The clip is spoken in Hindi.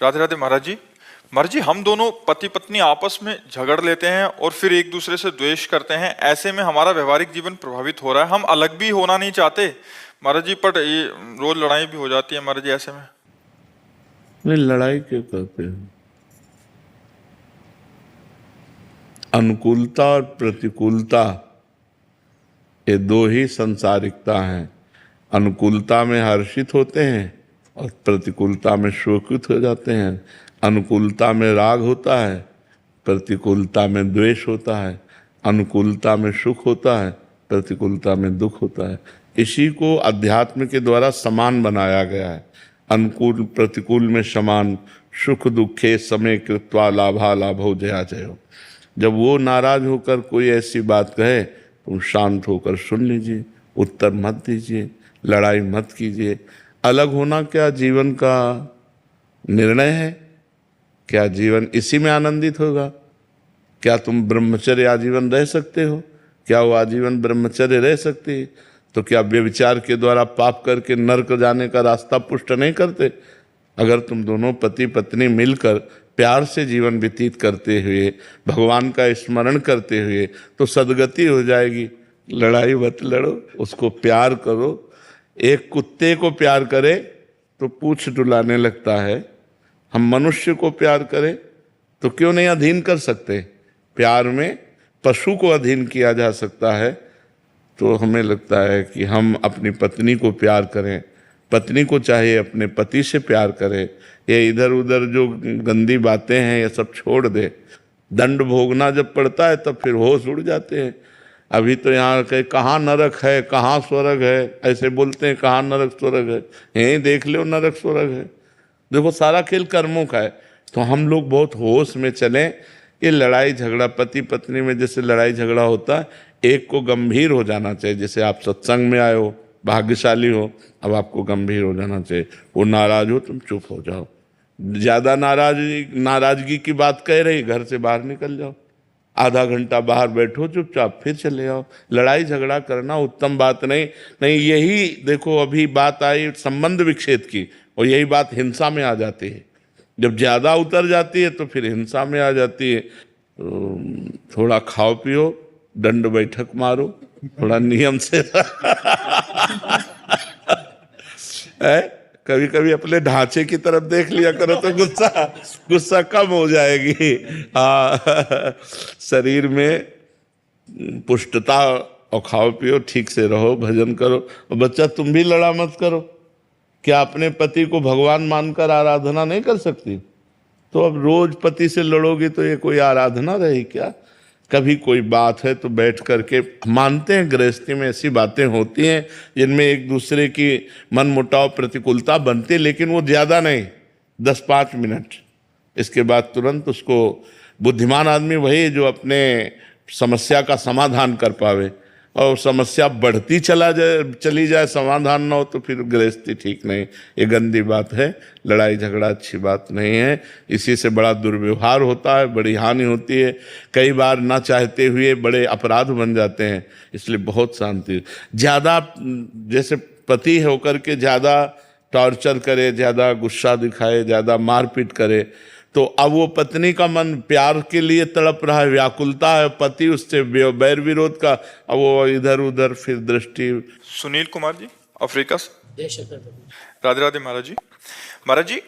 राधे राधे महाराज जी। महाराज जी, हम दोनों पति पत्नी आपस में झगड़ लेते हैं और फिर एक दूसरे से द्वेष करते हैं। ऐसे में हमारा व्यवहारिक जीवन प्रभावित हो रहा है। हम अलग भी होना नहीं चाहते महाराज जी, पर ये रोज लड़ाई भी हो जाती है महाराज जी ऐसे में। नहीं, लड़ाई क्यों करते हैं? अनुकूलता और प्रतिकूलता ये दो ही संसारिकता हैं। अनुकूलता में हर्षित होते हैं और प्रतिकूलता में शोकित हो जाते हैं। अनुकूलता में राग होता है, प्रतिकूलता में द्वेष होता है। अनुकूलता में सुख होता है, प्रतिकूलता में दुख होता है। इसी को अध्यात्म के द्वारा समान बनाया गया है। अनुकूल प्रतिकूल में समान, सुख दुखे समय कृत्वा लाभा लाभो जया जयो। जब वो नाराज होकर कोई ऐसी बात कहे, तुम शांत होकर सुन लीजिए, उत्तर मत दीजिए, लड़ाई मत कीजिए। अलग होना क्या जीवन का निर्णय है? क्या जीवन इसी में आनंदित होगा? क्या तुम ब्रह्मचर्य आजीवन रह सकते हो? क्या वो आजीवन ब्रह्मचर्य रह सकती है? तो क्या व्यभिचार के द्वारा पाप करके नरक जाने का रास्ता पुष्ट नहीं करते? अगर तुम दोनों पति पत्नी मिलकर प्यार से जीवन व्यतीत करते हुए, भगवान का स्मरण करते हुए, तो सदगति हो जाएगी। लड़ाई मत लड़ो, उसको प्यार करो। एक कुत्ते को प्यार करे तो पूंछ डुलाने लगता है, हम मनुष्य को प्यार करें तो क्यों नहीं अधीन कर सकते? प्यार में पशु को अधीन किया जा सकता है। तो हमें लगता है कि हम अपनी पत्नी को प्यार करें, पत्नी को चाहे अपने पति से प्यार करे। ये इधर उधर जो गंदी बातें हैं ये सब छोड़ दे। दंड भोगना जब पड़ता है तब फिर होश उड़ जाते हैं। अभी तो यहाँ कहे कहाँ नरक है, कहाँ स्वर्ग है, ऐसे बोलते हैं कहाँ नरक स्वर्ग है। यहीं देख लो नरक स्वर्ग है। देखो, सारा खेल कर्मों का है। तो हम लोग बहुत होश में चलें। ये लड़ाई झगड़ा पति पत्नी में जैसे लड़ाई झगड़ा होता है, एक को गंभीर हो जाना चाहिए। जैसे आप सत्संग में आए हो, भाग्यशाली हो, अब आपको गंभीर हो जाना चाहिए। वो नाराज हो, तुम चुप हो जाओ। ज़्यादा नाराजगी की बात कह रही, घर से बाहर निकल जाओ, आधा घंटा बाहर बैठो चुपचाप, फिर चले आओ। लड़ाई झगड़ा करना उत्तम बात नहीं। यही देखो, अभी बात आई संबंध विच्छेद की, और यही बात हिंसा में आ जाती है। जब ज़्यादा उतर जाती है तो फिर हिंसा में आ जाती है। तो थोड़ा खाओ पियो, दंड बैठक मारो, थोड़ा नियम से कभी कभी अपने ढांचे की तरफ देख लिया करो तो गुस्सा कम हो जाएगी। शरीर में पुष्टता, और खाओ पियो, ठीक से रहो, भजन करो। और बच्चा, तुम भी लड़ा मत करो। क्या अपने पति को भगवान मानकर आराधना नहीं कर सकती? तो अब रोज पति से लड़ोगी तो ये कोई आराधना रही क्या? कभी कोई बात है तो बैठ करके मानते हैं। गृहस्थी में ऐसी बातें होती हैं जिनमें एक दूसरे की मन मुटाव प्रतिकूलता बनती है, लेकिन वो ज़्यादा नहीं, 10-5 मिनट। इसके बाद तुरंत उसको, बुद्धिमान आदमी वही जो अपने समस्या का समाधान कर पावे। और समस्या बढ़ती चली जाए, समाधान ना हो, तो फिर गृहस्थी ठीक नहीं। ये गंदी बात है। लड़ाई झगड़ा अच्छी बात नहीं है। इसी से बड़ा दुर्व्यवहार होता है, बड़ी हानि होती है। कई बार ना चाहते हुए बड़े अपराध बन जाते हैं। इसलिए बहुत शांति। ज़्यादा जैसे पति होकर के ज़्यादा टॉर्चर करे, ज़्यादा गुस्सा दिखाए, ज़्यादा मारपीट करे, तो अब वो पत्नी का मन प्यार के लिए तड़प रहा है, व्याकुलता है, पति उससे बैर विरोध का, अब वो इधर उधर फिर दृष्टि। सुनील कुमार जी, अफ्रीका से। राधे राधे महाराज जी। महाराज जी,